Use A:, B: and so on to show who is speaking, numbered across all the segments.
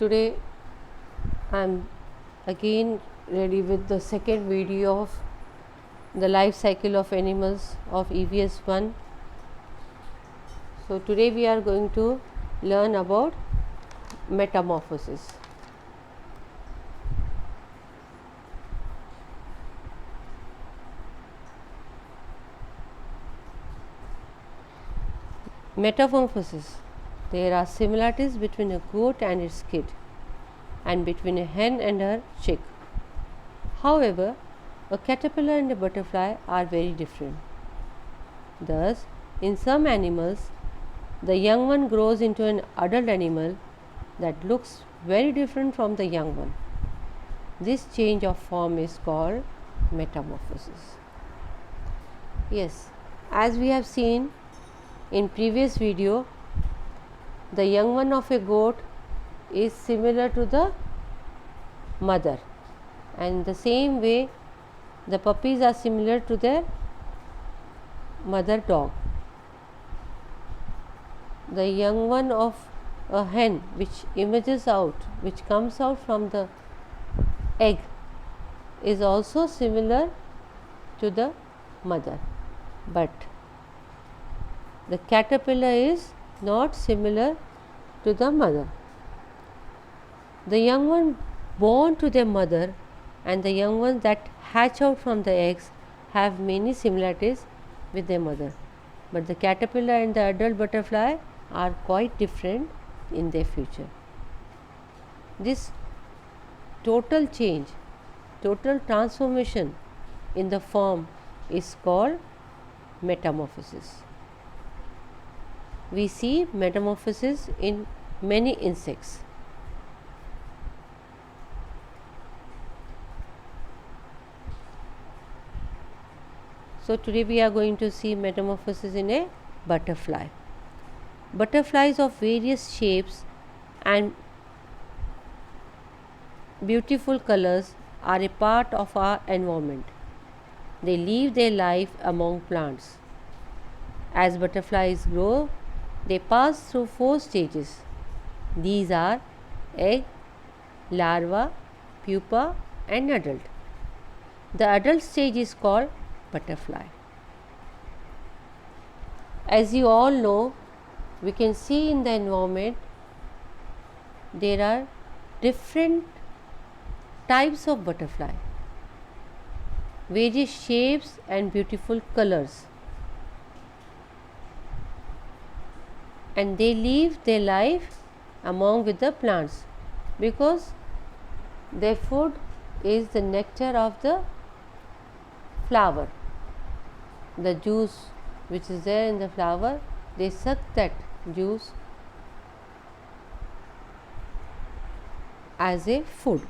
A: today I'm again ready with the second video of the life cycle of animals of EVS 1. So today we are going to learn about metamorphosis. Metamorphosis. There are similarities between a goat and its kid and between a hen and her chick. However, a caterpillar and a butterfly are very different. Thus, in some animals, the young one grows into an adult animal that looks very different from the young one. This change of form is called metamorphosis. Yes, as we have seen in previous video, the young one of a goat is similar to the mother, and the same way the puppies are similar to their mother dog. The young one of a hen which comes out from the egg is also similar to the mother, but the caterpillar is not similar to the mother. The young one born to their mother and the young ones that hatch out from the eggs have many similarities with their mother, but the caterpillar and the adult butterfly are quite different in their future. This total change, total transformation in the form is called metamorphosis. We see metamorphosis in many insects. So today we are going to see metamorphosis in a butterfly. Butterflies of various shapes and beautiful colors are a part of our environment. They live their life among plants. As butterflies grow, they pass through 4 stages. These are egg, larva, pupa and adult. The adult stage is called butterfly. As you all know, we can see in the environment there are different types of butterfly, various shapes and beautiful colors, and they live their life among with the plants because their food is the nectar of the flower. The juice which is there in the flower, they suck that juice as a food.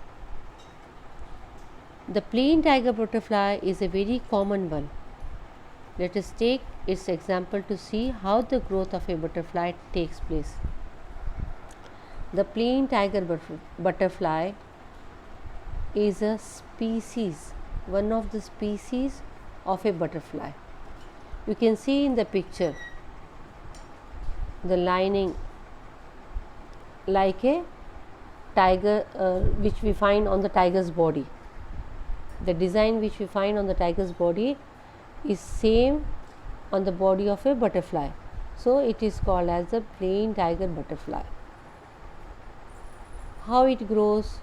A: The plain tiger butterfly is a very common one. Let us take its example to see how the growth of a butterfly takes place. The plain tiger butterfly is a species, one of the species of a butterfly. You can see in the picture the lining like a tiger which we find on the tiger's body. The design which we find on the tiger's body is same on the body of a butterfly. So it is called as the plain tiger butterfly. How it grows,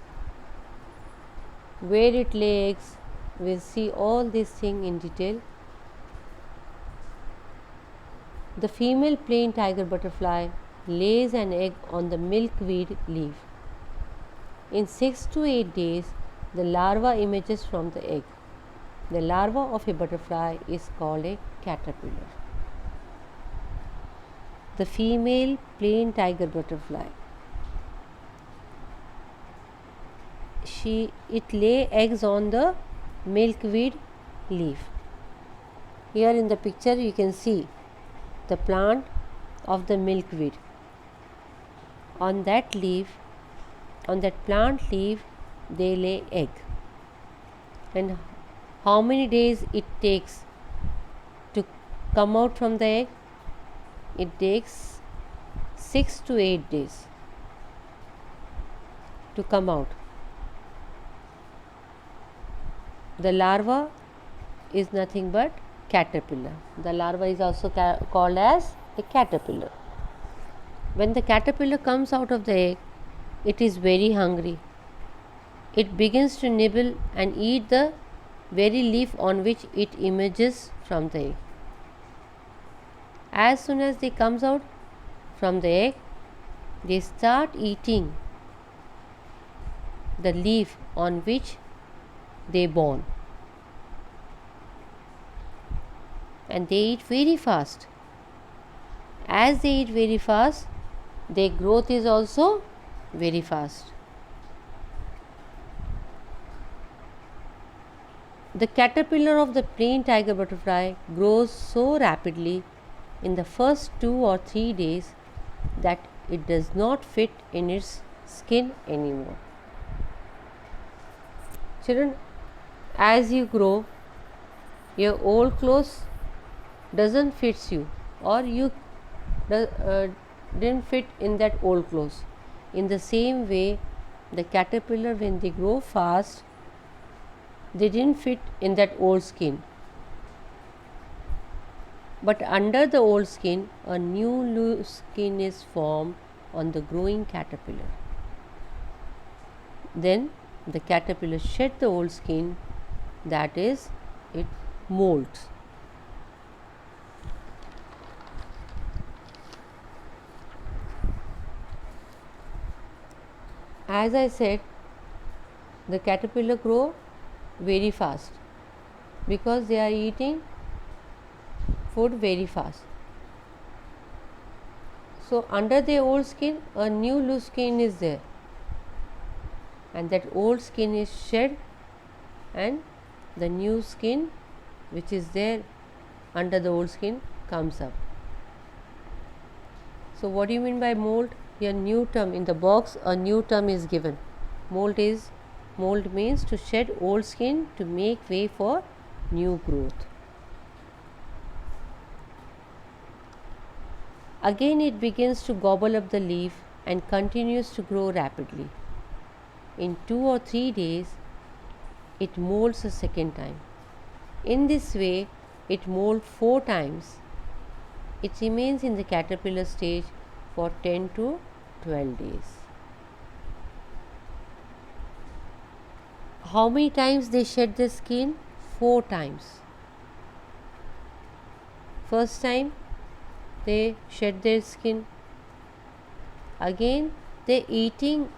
A: where it lays, we'll see all these things in detail. The female plain tiger butterfly lays an egg on the milkweed leaf. In 6 to 8 days, the larva emerges from the egg. The larva of a butterfly is called a caterpillar. The female plain tiger butterfly, it lay eggs on the milkweed leaf. Here in the picture you can see the plant of the milkweed. On that plant leaf, they lay egg. And how many days it takes to come out from the egg? It takes 6 to 8 days. to come out. The larva is nothing but caterpillar. The larva is also called as a caterpillar. When the caterpillar comes out of the egg, it is very hungry. It begins to nibble and eat the very leaf on which it emerges from the egg. As soon as they comes out from the egg, they start eating the leaf on which they born, and they eat very fast. As they eat very fast, their growth is also very fast. The caterpillar of the plain tiger butterfly grows so rapidly in the first 2 or 3 days that it does not fit in its skin anymore. Children, as you grow, your old clothes doesn't fit you, or you didn't fit in that old clothes. In the same way, the caterpillar, when they grow fast, they didn't fit in that old skin. But under the old skin, a new loose skin is formed on the growing caterpillar. Then the caterpillar shed the old skin, that is, it molts. As I said, the caterpillar grow very fast because they are eating food very fast. So under the old skin, a new loose skin is there, and that old skin is shed, and the new skin which is there under the old skin comes up. So what do you mean by mold? Here new term in the box, a new term is given. Mold means to shed old skin to make way for new growth. Again it begins to gobble up the leaf and continues to grow rapidly. In 2 or 3 days, it molts a second time. In this way, it molts 4 times. It remains in the caterpillar stage for 10 to 12 days. How many times they shed the skin? 4 times. First time they shed their skin. Again they eating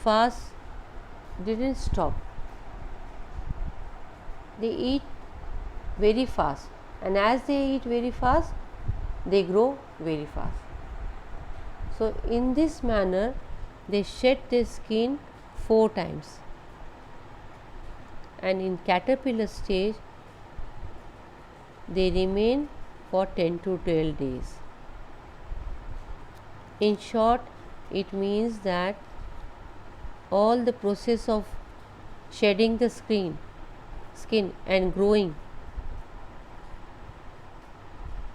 A: fast didn't stop. They eat very fast, and as they eat very fast, they grow very fast. So in this manner they shed their skin 4 times, and in caterpillar stage they remain for 10 to 12 days. In short, it means that all the process of shedding the skin and growing,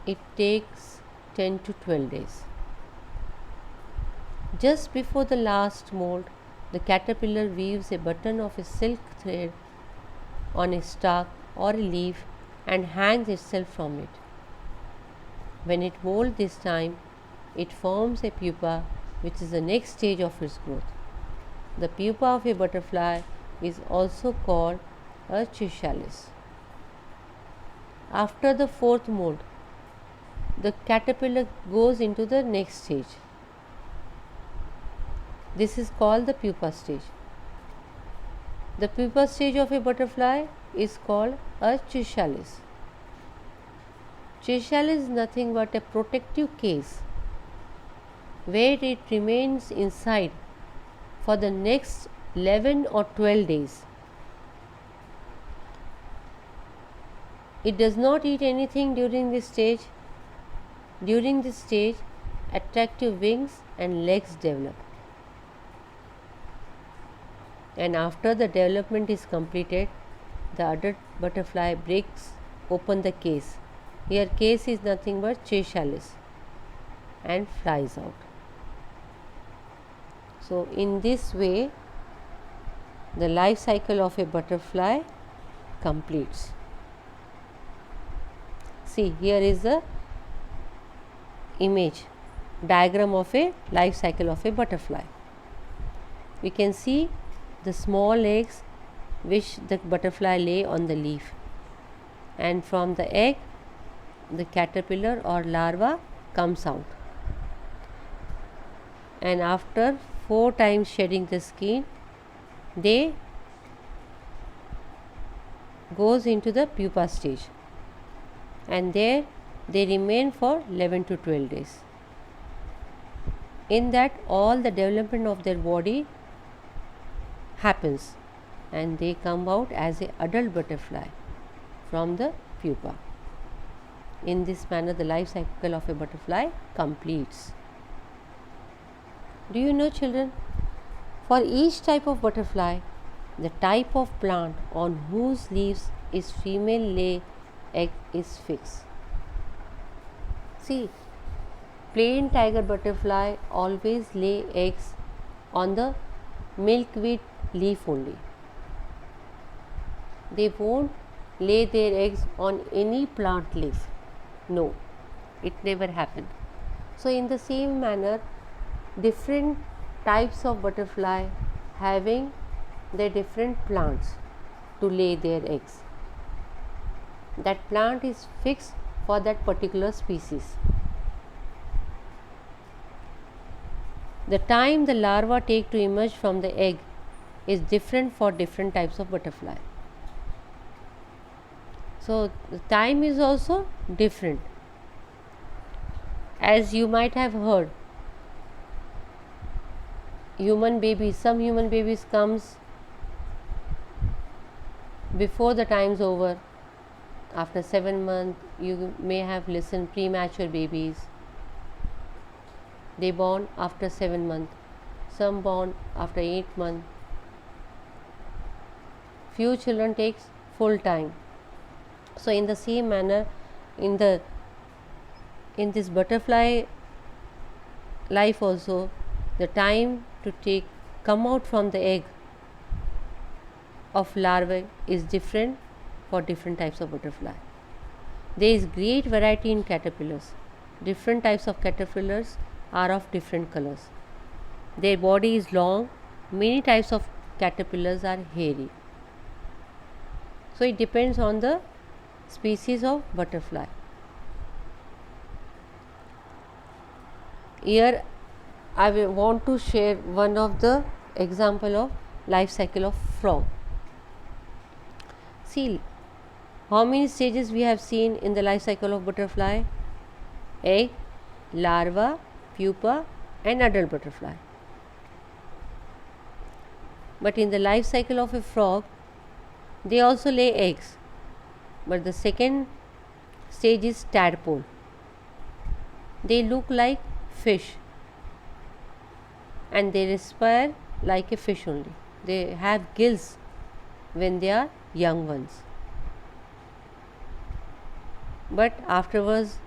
A: it takes 10 to 12 days. Just before the last mold, the caterpillar weaves a button of a silk thread on a stalk or a leaf and hangs itself from it. When it molds this time, it forms a pupa, which is the next stage of its growth. The pupa of a butterfly is also called a chrysalis. After the 4th mold, the caterpillar goes into the next stage. This is called the pupa stage. The pupa stage of a butterfly is called a chrysalis. Chrysalis is nothing but a protective case where it remains inside for the next 11 or 12 days. It does not eat anything during this stage. During this stage, attractive wings and legs develop. And after the development is completed, the adult butterfly breaks open the case. Here case is nothing but chrysalis and flies out. So in this way the life cycle of a butterfly completes. See, here is the image diagram of a life cycle of a butterfly. We can see the small eggs which the butterfly lay on the leaf, and from the egg the caterpillar or larva comes out, and after 4 times shedding the skin they goes into the pupa stage, and there they remain for 11 to 12 days. In that all the development of their body happens, and they come out as a adult butterfly from the pupa. In this manner the life cycle of a butterfly completes. Do you know, children, for each type of butterfly, the type of plant on whose leaves its female lay egg is fixed. See, plain tiger butterfly always lay eggs on the milkweed leaf only. They won't lay their eggs on any plant leaf. No, it never happened. So in the same manner, different types of butterfly having their different plants to lay their eggs. That plant is fixed for that particular species. The time the larva take to emerge from the egg is different for different types of butterfly. So the time is also different. As you might have heard, some human babies comes before the time's over. After 7 months, you may have listened premature babies. They born after 7 months. Some born after 8 months. Few children takes full time. So in the same manner, in this butterfly life also, the time to come out from the egg of larvae is different for different types of butterfly. There is great variety in caterpillars. Different types of caterpillars are of different colors. Their body is long. Many types of caterpillars are hairy. So it depends on the species of butterfly. Here I want to share one of the example of life cycle of frog. See, how many stages we have seen in the life cycle of butterfly? Egg, larva, pupa and adult butterfly. But in the life cycle of a frog, they also lay eggs, but the second stage is tadpole. They look like fish and they respire like a fish only. They have gills when they are young ones, but afterwards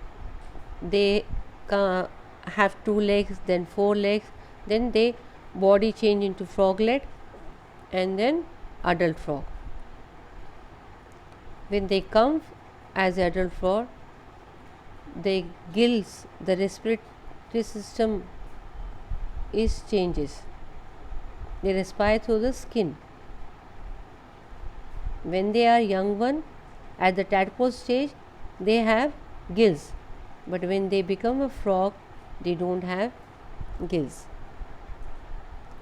A: they have 2 legs, then 4 legs, then they body change into froglet and then adult frog. When they come as adult frog, the gills, the respiratory system is changes. They respire through the skin. When they are young one, at the tadpole stage, they have gills, but when they become a frog, they don't have gills.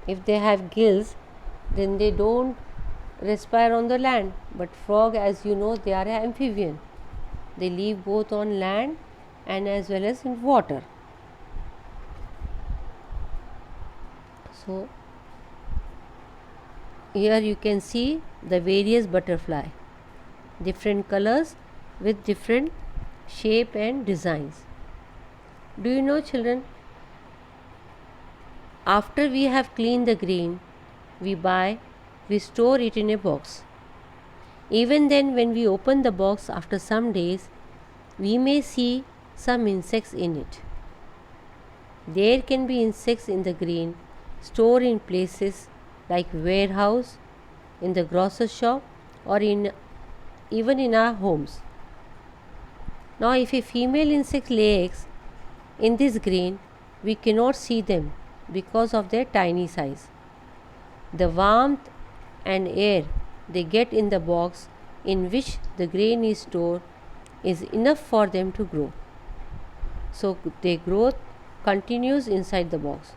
A: If they have gills, then they don't respire on the land, but frog, as you know, they are an amphibian. They live both on land and as well as in water. So here you can see the various butterfly, different colors with different shape and designs. Do you know, children, after we have cleaned the grain, we store it in a box. Even then, when we open the box after some days, we may see some insects in it. There can be insects in the grain stored in places like warehouse in the grocer's shop, or even in our homes. Now, if a female insect lays eggs in this grain, we cannot see them because of their tiny size. The warmth and air they get in the box in which the grain is stored is enough for them to grow. So, their growth continues inside the box.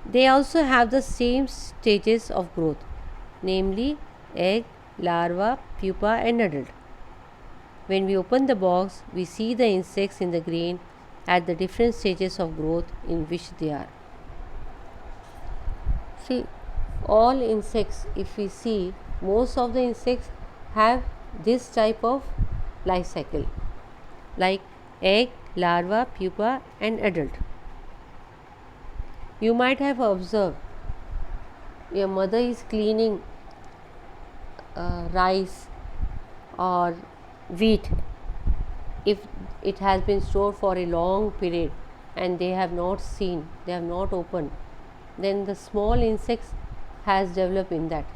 A: They also have the same stages of growth, namely egg, larva, pupa, and adult. When we open the box, we see the insects in the grain at the different stages of growth in which they are. See, all insects, if we see, most of the insects have this type of life cycle, like egg, larva, pupa, and adult. You might have observed your mother is cleaning rice or wheat if it has been stored for a long period and they have not seen, they have not opened, then the small insects has developed in that.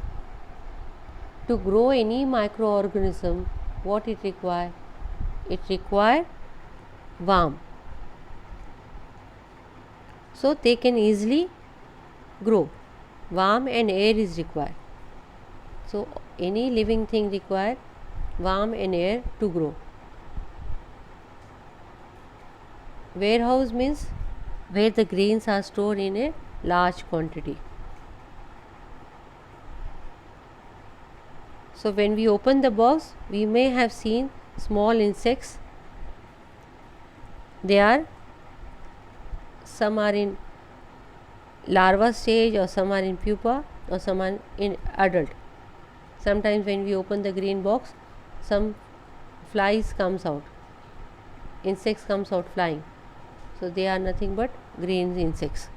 A: To grow any microorganism, what it requires? It requires warmth. So they can easily grow. Warmth and air is required. So any living thing requires warmth and air to grow. Warehouse means where the grains are stored in a large quantity. So when we open the box, we may have seen small insects. Some are in larva stage, or some are in pupa, or some are in adult. Sometimes when we open the grain box, some flies comes out, insects comes out flying. So they are nothing but grain insects.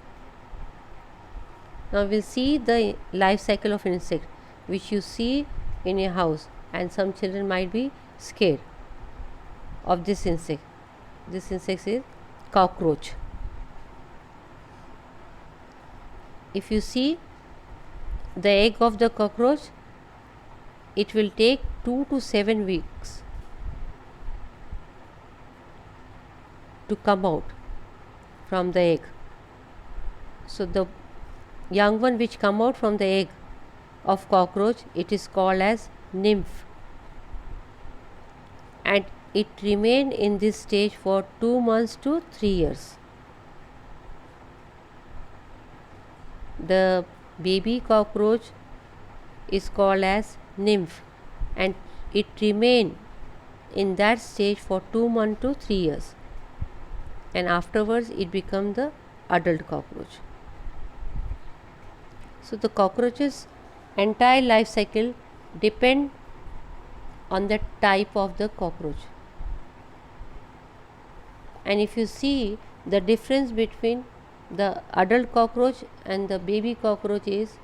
A: Now we'll see the life cycle of an insect, which you see in a house, and some children might be scared of this insect. This insect is cockroach. If you see the egg of the cockroach, it will take 2 to 7 weeks to come out from the egg. So the young one which come out from the egg of cockroach, it is called as nymph, and it remain in this stage for 2 months to 3 years. The baby cockroach is called as nymph, and it remain in that stage for 2 months to 3 years, and afterwards it become the adult cockroach. So the cockroach's entire life cycle depend on the type of the cockroach. And if you see the difference between the adult cockroach and the baby cockroach is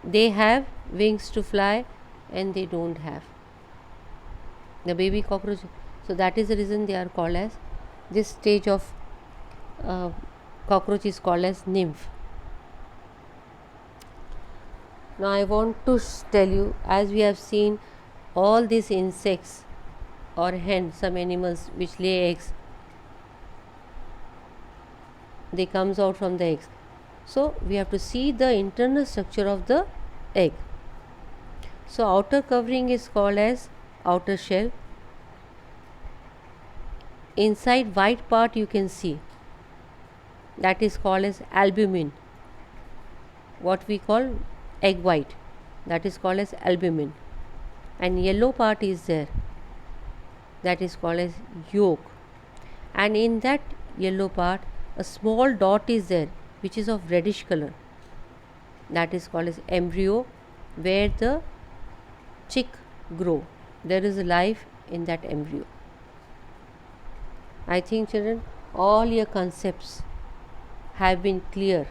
A: they have wings to fly and they don't have. The baby cockroach, so that is the reason they are called as, this stage of cockroach is called as nymph. Now I want to tell you, as we have seen all these insects or hens, some animals which lay eggs, they comes out from the eggs. So we have to see the internal structure of the egg. So outer covering is called as outer shell. Inside white part you can see, that is called as albumin. What we call egg white, that is called as albumin. And yellow part is there, that is called as yolk. And in that yellow part a small dot is there which is of reddish color, that is called as embryo, where the chick grow. There is life in that embryo. I think children, all your concepts have been clear,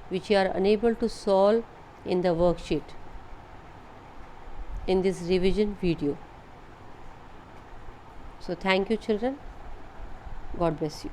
A: which you are unable to solve in the worksheet in this revision video. So thank you children. God bless you.